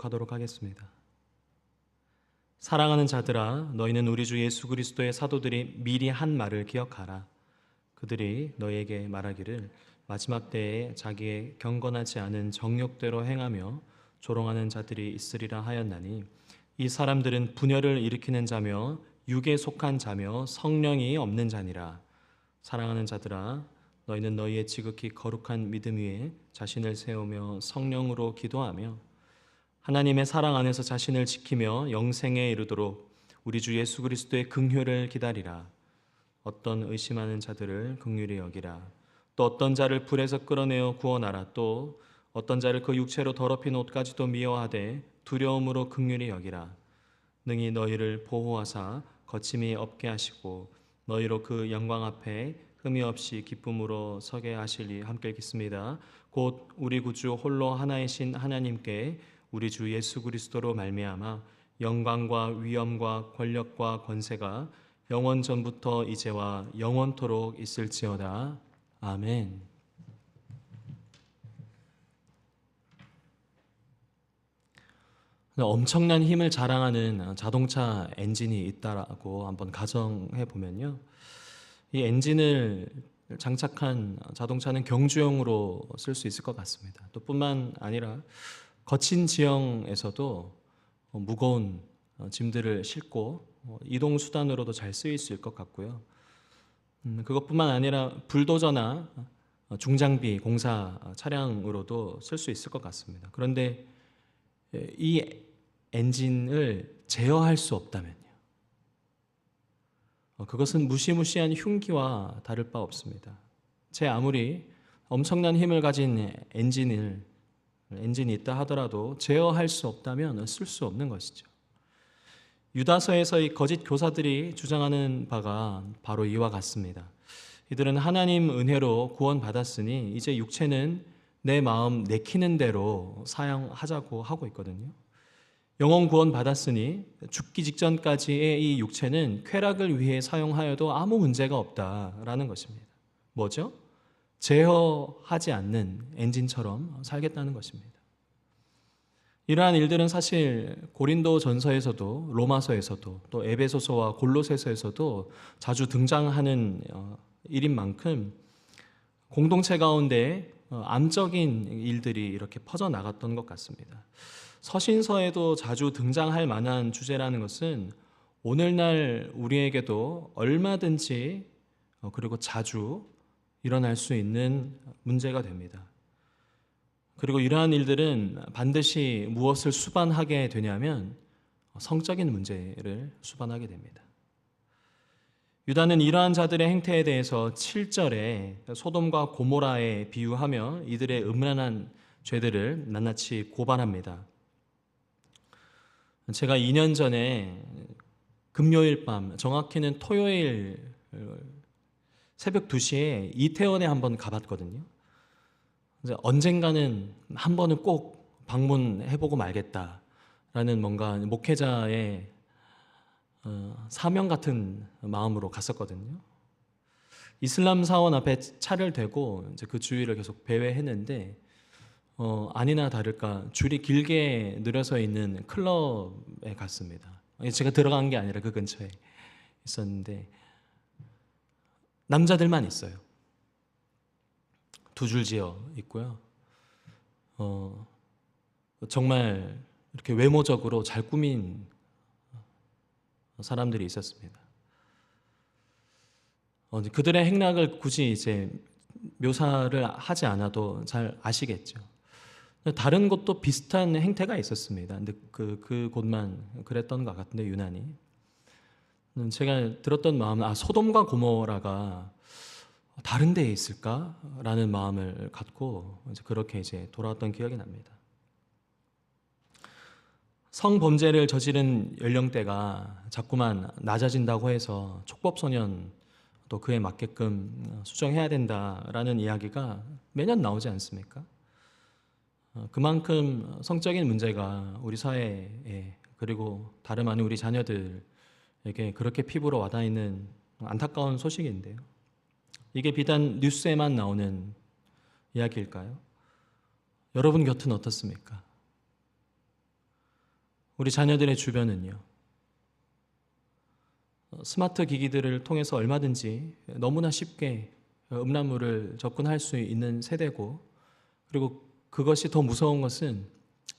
하도록 하겠습니다. 사랑하는 자들아, 너희는 우리 주 예수 그리스도의 사도들이 미리 한 말을 기억하라. 그들이 너희에게 말하기를 마지막 때에 자기의 경건하지 않은 정욕대로 행하며 조롱하는 자들이 있으리라 하였나니, 이 사람들은 분열을 일으키는 자며 육에 속한 자며 성령이 없는 자니라. 사랑하는 자들아, 너희는 너희의 지극히 거룩한 믿음 위에 자신을 세우며 성령으로 기도하며 하나님의 사랑 안에서 자신을 지키며 영생에 이르도록 우리 주 예수 그리스도의 긍휼을 기다리라. 어떤 의심하는 자들을 긍휼히 여기라. 또 어떤 자를 불에서 끌어내어 구원하라. 또 어떤 자를 그 육체로 더럽힌 옷까지도 미워하되 두려움으로 긍휼히 여기라. 능히 너희를 보호하사 거침이 없게 하시고 너희로 그 영광 앞에 흠이 없이 기쁨으로 서게 하시리. 함께 읽겠습니다. 곧 우리 구주 홀로 하나이신 하나님께 우리 주 예수 그리스도로 말미암아 영광과 위엄과 권력과 권세가 영원 전부터 이제와 영원토록 있을지어다. 아멘. 엄청난 힘을 자랑하는 자동차 엔진이 있다라고 한번 가정해 보면요, 이 엔진을 장착한 자동차는 경주용으로 쓸 수 있을 것 같습니다. 또 뿐만 아니라 거친 지형에서도 무거운 짐들을 싣고 이동 수단으로도 잘 쓰일 수 있을 것 같고요. 그것뿐만 아니라 불도저나 중장비 공사 차량으로도 쓸 수 있을 것 같습니다. 그런데 이 엔진을 제어할 수 없다면요, 그것은 무시무시한 흉기와 다를 바 없습니다. 제 아무리 엄청난 힘을 가진 엔진이 있다 하더라도 제어할 수 없다면 쓸 수 없는 것이죠. 유다서에서 이 거짓 교사들이 주장하는 바가 바로 이와 같습니다. 이들은 하나님 은혜로 구원받았으니 이제 육체는 내 마음 내키는 대로 사용하자고 하고 있거든요. 영혼 구원 받았으니 죽기 직전까지의 이 육체는 쾌락을 위해 사용하여도 아무 문제가 없다라는 것입니다. 뭐죠? 제어하지 않는 엔진처럼 살겠다는 것입니다. 이러한 일들은 사실 고린도 전서에서도 로마서에서도 또 에베소서와 골로새서에서도 자주 등장하는 일인 만큼 공동체 가운데 암적인 일들이 이렇게 퍼져나갔던 것 같습니다. 서신서에도 자주 등장할 만한 주제라는 것은 오늘날 우리에게도 얼마든지 그리고 자주 일어날 수 있는 문제가 됩니다. 그리고 이러한 일들은 반드시 무엇을 수반하게 되냐면 성적인 문제를 수반하게 됩니다. 유다는 이러한 자들의 행태에 대해서 7절에 소돔과 고모라에 비유하며 이들의 음란한 죄들을 낱낱이 고발합니다. 제가 2년 전에 금요일 밤, 정확히는 토요일 새벽 2시에 이태원에 한번 가봤거든요. 언젠가는 한 번은 꼭 방문해보고 말겠다라는 뭔가 목회자의 사명 같은 마음으로 갔었거든요. 이슬람 사원 앞에 차를 대고 이제 그 주위를 계속 배회했는데 아니나 다를까 줄이 길게 늘어서 있는 클럽에 갔습니다. 제가 들어간 게 아니라 그 근처에 있었는데 남자들만 있어요. 두 줄 지어 있고요. 정말 이렇게 외모적으로 잘 꾸민 사람들이 있었습니다. 그들의 행락을 굳이 이제 묘사를 하지 않아도 잘 아시겠죠. 다른 곳도 비슷한 행태가 있었습니다. 근데 그 곳만 그랬던 것 같은데, 유난히. 제가 들었던 마음은 소돔과 고모라가 다른 데에 있을까라는 마음을 갖고 그렇게 이제 돌아왔던 기억이 납니다. 성범죄를 저지른 연령대가 자꾸만 낮아진다고 해서 촉법소년 또 그에 맞게끔 수정해야 된다라는 이야기가 매년 나오지 않습니까? 그만큼 성적인 문제가 우리 사회에 그리고 다름 아닌 우리 자녀들에게 그렇게 피부로 와닿는 안타까운 소식인데요. 이게 비단 뉴스에만 나오는 이야기일까요? 여러분 곁은 어떻습니까? 우리 자녀들의 주변은요. 스마트 기기들을 통해서 얼마든지 너무나 쉽게 음란물을 접근할 수 있는 세대고, 그리고 그것이 더 무서운 것은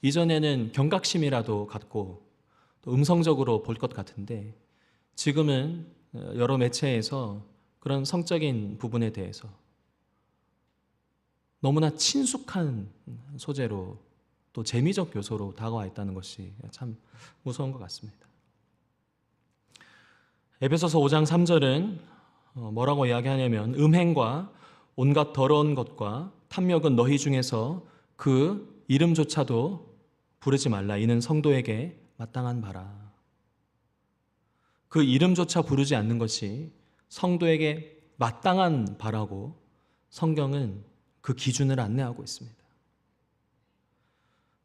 이전에는 경각심이라도 갖고 또 음성적으로 볼 것 같은데, 지금은 여러 매체에서 그런 성적인 부분에 대해서 너무나 친숙한 소재로 또 재미적 요소로 다가와 있다는 것이 참 무서운 것 같습니다. 에베소서 5장 3절은 뭐라고 이야기하냐면, 음행과 온갖 더러운 것과 탐욕은 너희 중에서 그 이름조차도 부르지 말라. 이는 성도에게 마땅한 바라. 그 이름조차 부르지 않는 것이 성도에게 마땅한 바라고 성경은 그 기준을 안내하고 있습니다.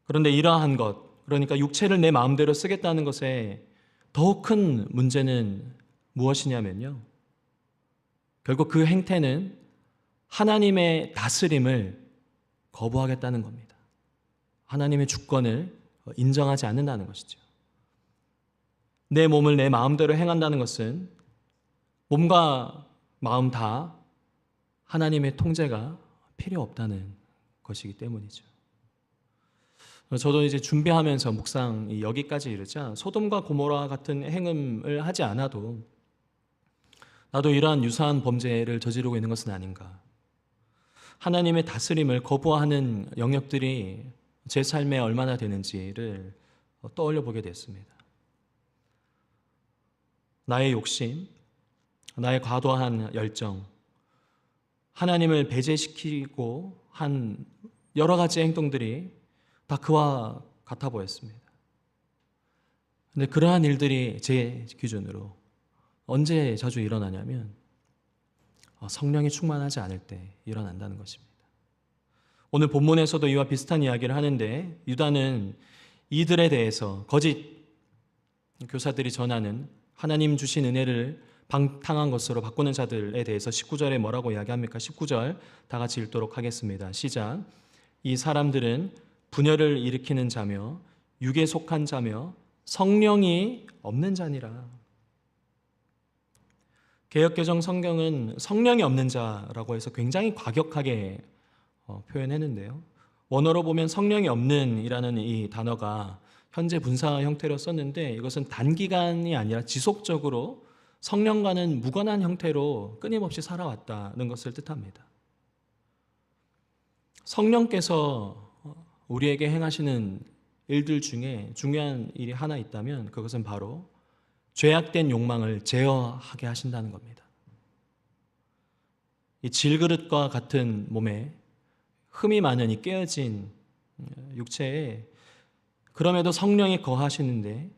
그런데 이러한 것, 그러니까 육체를 내 마음대로 쓰겠다는 것에 더욱 큰 문제는 무엇이냐면요, 결국 그 행태는 하나님의 다스림을 거부하겠다는 겁니다. 하나님의 주권을 인정하지 않는다는 것이죠. 내 몸을 내 마음대로 행한다는 것은 몸과 마음 다 하나님의 통제가 필요 없다는 것이기 때문이죠. 저도 이제 준비하면서 묵상이 여기까지 이르자 소돔과 고모라 같은 행음을 하지 않아도 나도 이러한 유사한 범죄를 저지르고 있는 것은 아닌가. 하나님의 다스림을 거부하는 영역들이 제 삶에 얼마나 되는지를 떠올려 보게 됐습니다. 나의 욕심, 나의 과도한 열정, 하나님을 배제시키고 한 여러 가지 행동들이 다 그와 같아 보였습니다. 근데 그러한 일들이 제 기준으로 언제 자주 일어나냐면 성령이 충만하지 않을 때 일어난다는 것입니다. 오늘 본문에서도 이와 비슷한 이야기를 하는데, 유다는 이들에 대해서 거짓 교사들이 전하는 하나님 주신 은혜를 방탕한 것으로 바꾸는 자들에 대해서 19절에 뭐라고 이야기합니까? 19절 다 같이 읽도록 하겠습니다. 시작. 이 사람들은 분열을 일으키는 자며 육에 속한 자며 성령이 없는 자니라. 개역개정 성경은 성령이 없는 자라고 해서 굉장히 과격하게 표현했는데요. 원어로 보면 성령이 없는 이라는 이 단어가 현재 분사 형태로 썼는데, 이것은 단기간이 아니라 지속적으로 성령과는 무관한 형태로 끊임없이 살아왔다는 것을 뜻합니다. 성령께서 우리에게 행하시는 일들 중에 중요한 일이 하나 있다면 그것은 바로 죄악된 욕망을 제어하게 하신다는 겁니다. 이 질그릇과 같은 몸에 흠이 많은 이 깨어진 육체에 그럼에도 성령이 거하시는데,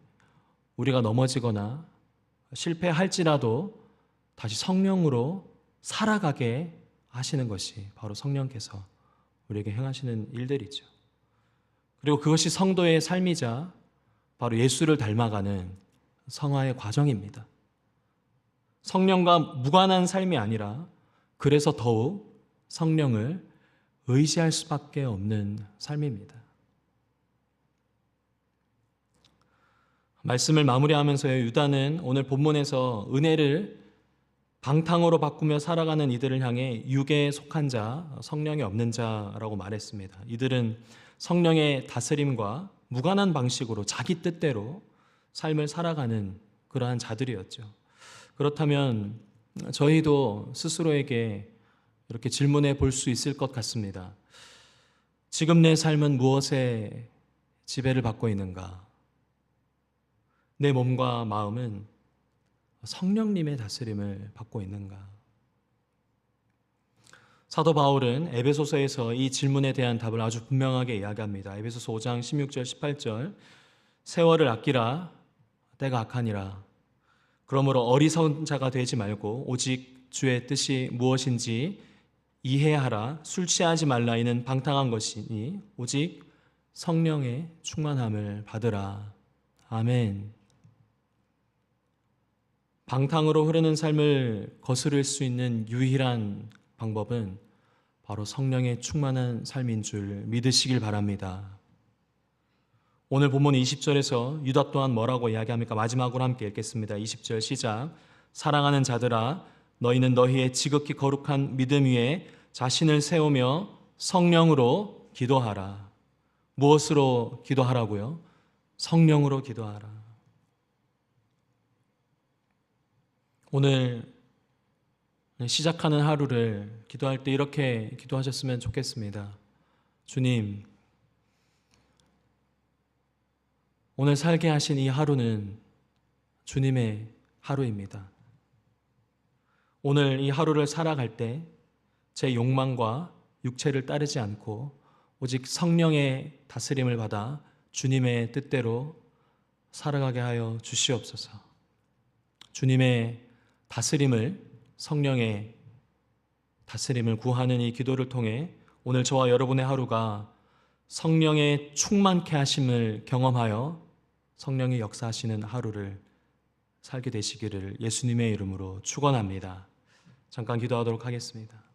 우리가 넘어지거나 실패할지라도 다시 성령으로 살아가게 하시는 것이 바로 성령께서 우리에게 행하시는 일들이죠. 그리고 그것이 성도의 삶이자 바로 예수를 닮아가는 성화의 과정입니다. 성령과 무관한 삶이 아니라 그래서 더욱 성령을 의지할 수밖에 없는 삶입니다. 말씀을 마무리하면서요, 유다는 오늘 본문에서 은혜를 방탕으로 바꾸며 살아가는 이들을 향해 육에 속한 자, 성령이 없는 자라고 말했습니다. 이들은 성령의 다스림과 무관한 방식으로 자기 뜻대로 삶을 살아가는 그러한 자들이었죠. 그렇다면 저희도 스스로에게 이렇게 질문해 볼 수 있을 것 같습니다. 지금 내 삶은 무엇에 지배를 받고 있는가? 내 몸과 마음은 성령님의 다스림을 받고 있는가? 사도 바울은 에베소서에서 이 질문에 대한 답을 아주 분명하게 이야기합니다. 에베소서 5장 16절 18절, 세월을 아끼라, 때가 악하니라. 그러므로 어리석은 자가 되지 말고 오직 주의 뜻이 무엇인지 이해하라. 술 취하지 말라. 이는 방탕한 것이니 오직 성령의 충만함을 받으라. 아멘. 방탕으로 흐르는 삶을 거스를 수 있는 유일한 방법은 바로 성령의 충만한 삶인 줄 믿으시길 바랍니다. 오늘 본문 20절에서 유다 또한 뭐라고 이야기합니까? 마지막으로 함께 읽겠습니다. 20절 시작. 사랑하는 자들아, 너희는 너희의 지극히 거룩한 믿음 위에 자신을 세우며 성령으로 기도하라. 무엇으로 기도하라고요? 성령으로 기도하라. 오늘 시작하는 하루를 기도할 때 이렇게 기도하셨으면 좋겠습니다. 주님, 오늘 살게 하신 이 하루는 주님의 하루입니다. 오늘 이 하루를 살아갈 때 제 욕망과 육체를 따르지 않고 오직 성령의 다스림을 받아 주님의 뜻대로 살아가게 하여 주시옵소서. 주님의 다스림을, 성령의 다스림을 구하는 이 기도를 통해 오늘 저와 여러분의 하루가 성령의 충만케 하심을 경험하여 성령의 역사하시는 하루를 살게 되시기를 예수님의 이름으로 축원합니다. 잠깐 기도하도록 하겠습니다.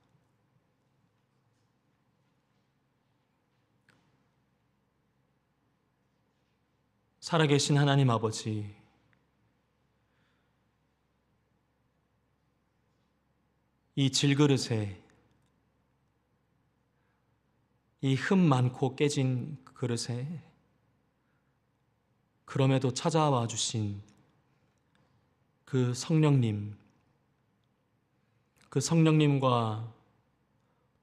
살아계신 하나님 아버지, 이 질그릇에, 이 흠 많고 깨진 그릇에 그럼에도 찾아와 주신 그 성령님, 그 성령님과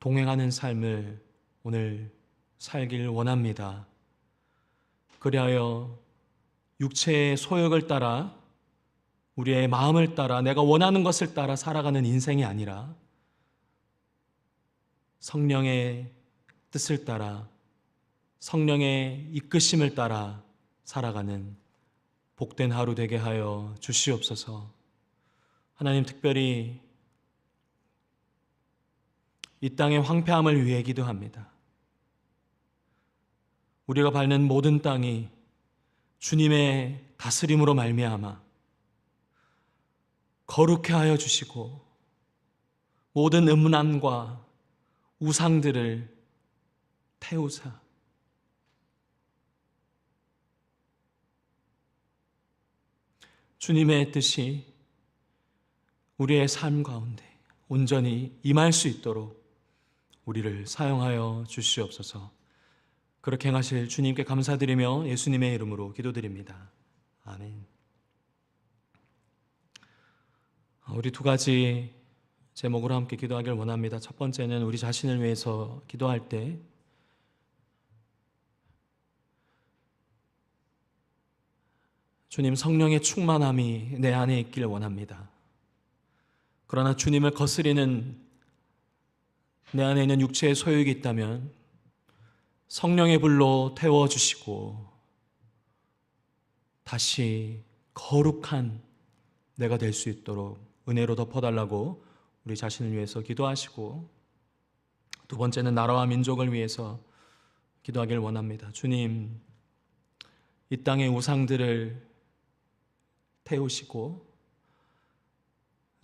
동행하는 삶을 오늘 살길 원합니다. 그리하여 육체의 소욕을 따라, 우리의 마음을 따라, 내가 원하는 것을 따라 살아가는 인생이 아니라 성령의 뜻을 따라, 성령의 이끄심을 따라 살아가는 복된 하루 되게 하여 주시옵소서. 하나님, 특별히 이 땅의 황폐함을 위해 기도합니다. 우리가 밟는 모든 땅이 주님의 다스림으로 말미암아 거룩해 하여 주시고 모든 음란과 우상들을 태우사 주님의 뜻이 우리의 삶 가운데 온전히 임할 수 있도록 우리를 사용하여 주시옵소서. 그렇게 행하실 주님께 감사드리며 예수님의 이름으로 기도드립니다. 아멘. 우리 두 가지 제목으로 함께 기도하길 원합니다. 첫 번째는 우리 자신을 위해서 기도할 때 주님, 성령의 충만함이 내 안에 있길 원합니다. 그러나 주님을 거스리는 내 안에 있는 육체의 소욕이 있다면 성령의 불로 태워주시고 다시 거룩한 내가 될 수 있도록 은혜로 덮어달라고 우리 자신을 위해서 기도하시고, 두 번째는 나라와 민족을 위해서 기도하길 원합니다. 주님, 이 땅의 우상들을 태우시고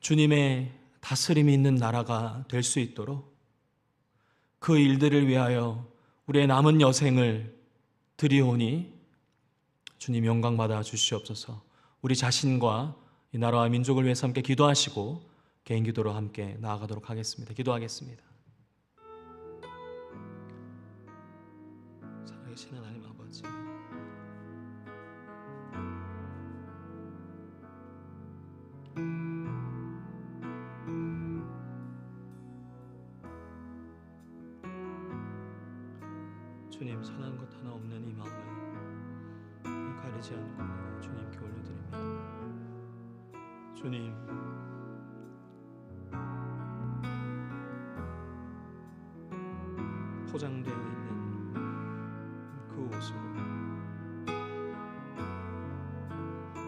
주님의 다스림이 있는 나라가 될 수 있도록 그 일들을 위하여 우리의 남은 여생을 드리오니 주님 영광 받아 주시옵소서. 우리 자신과 이 나라와 민족을 위해서 함께 기도하시고 개인 기도로 함께 나아가도록 하겠습니다. 기도하겠습니다. 살아계신 하나님 아버지, 주님, 선한 것 하나 없는 이 마음을 가리지 않고 주님께 올려드립니다. 주님, 포장되어 있는 그 옷으로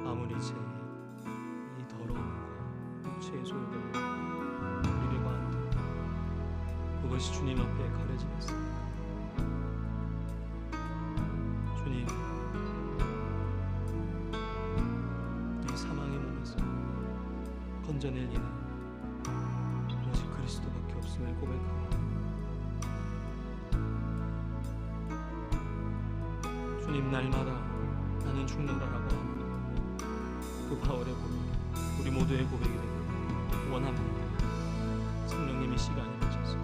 아무리 제 이 더러움과 육체의 소욕을 누리려고 한들 그것이 주님 앞에 가려지겠습니다. 주님, 이 사망의 몸에서 건져낼 이는 오직 그리스도밖에 없음을 고백하고, 주님, 주님, 날마다 나는 죽노라라고 합니다. 그 바울의 고백, 우리 모두의 고백이 되길 원합니다. 성령님이 시간이 되셔서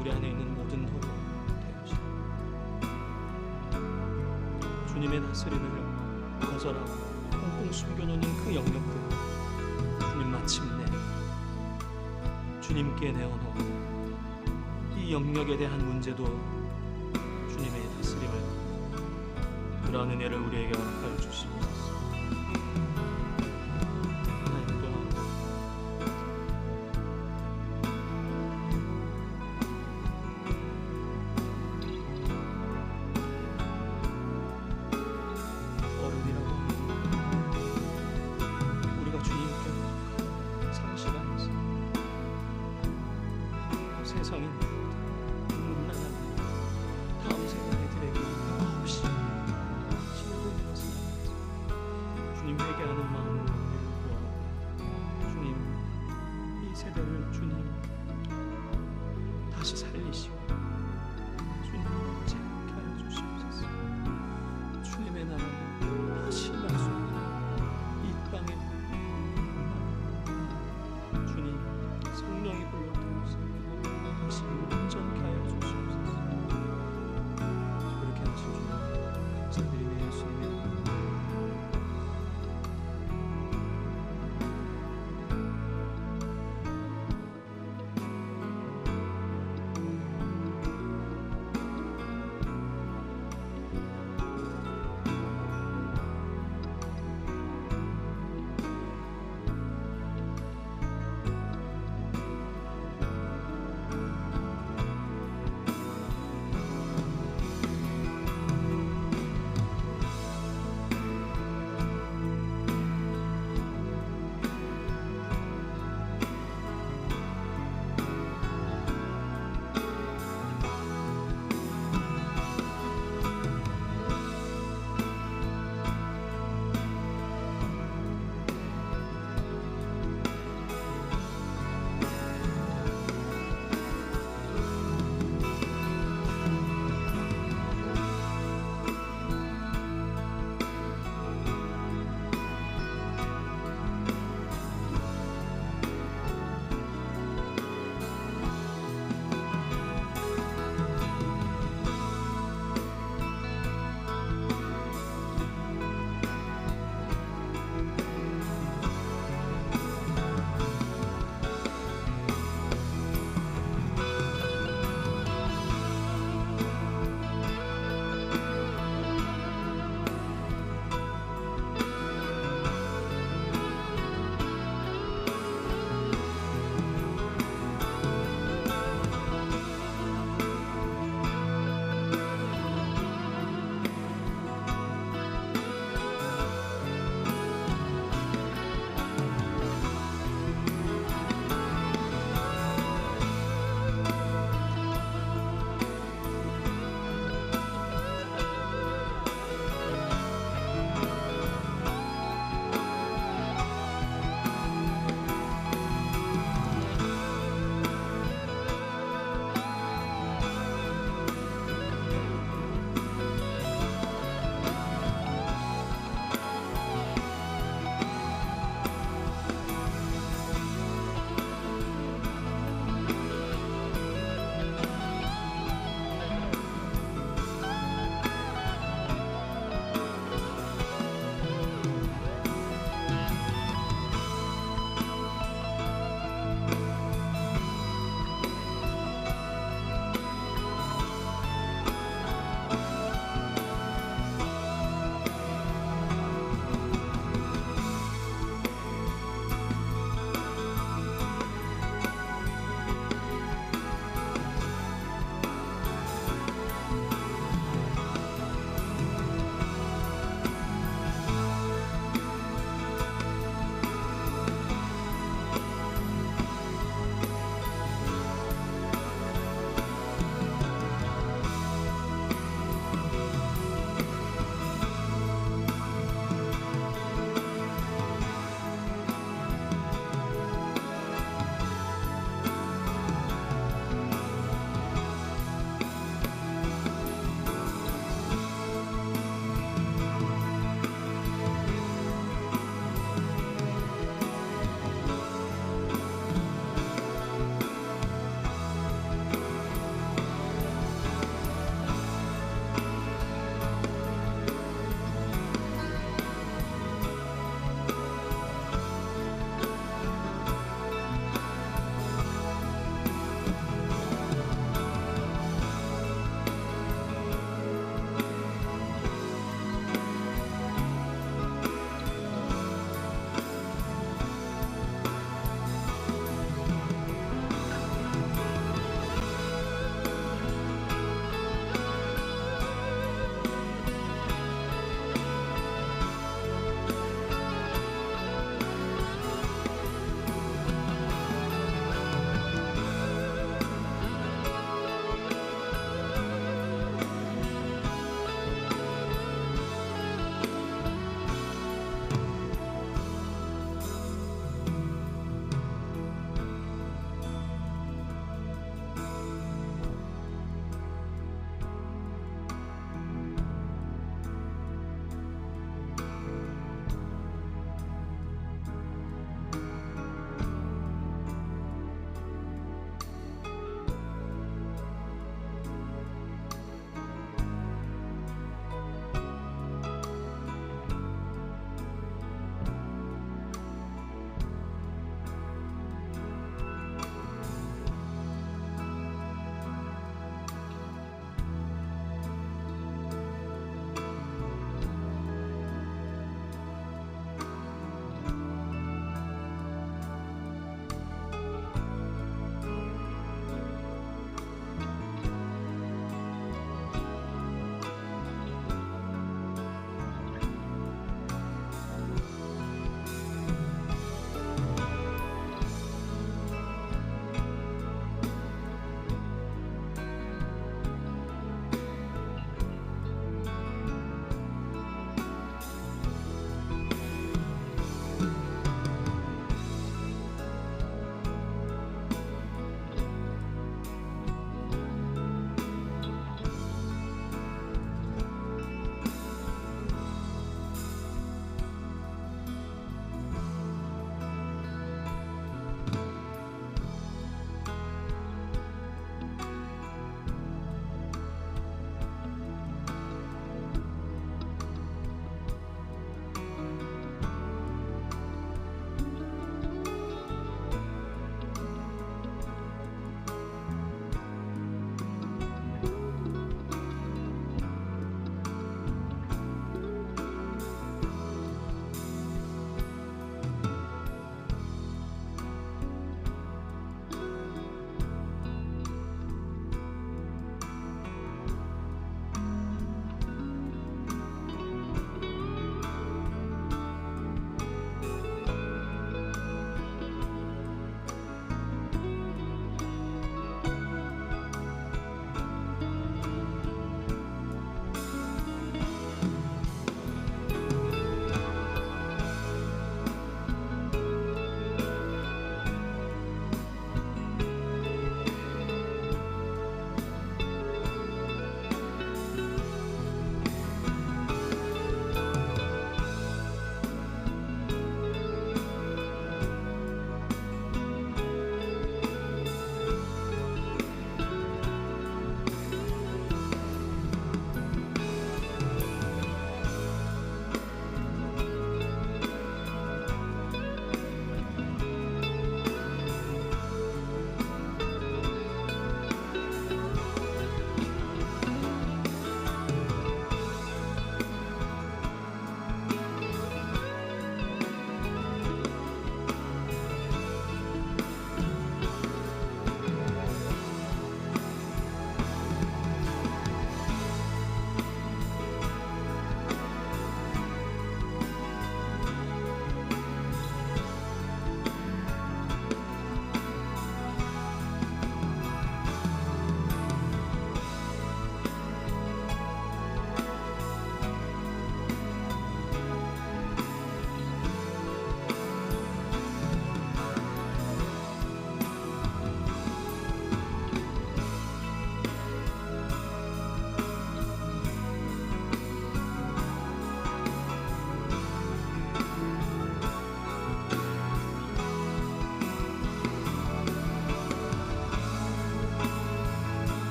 우리 안에 있는 모든 도로 되어주시고 주님의 다스림을 거절하고 꽁꽁 숨겨놓는 그 영역들, 주님 마침내 주님께 내어놓아 이 영역에 대한 문제도 주님의 다스림을 받고 그러한 은혜를 우리에게 허락하여 주시옵소서. 하나님 또한 어른이라고 우리가 주님께 상실하면서 세상인 문란한 다음 세대들에게 없이 지내고 있는 것을 알면서 주님 회개하는 마음으로 우리를 구하고 주님 이 세대를 주님 다시 살리시고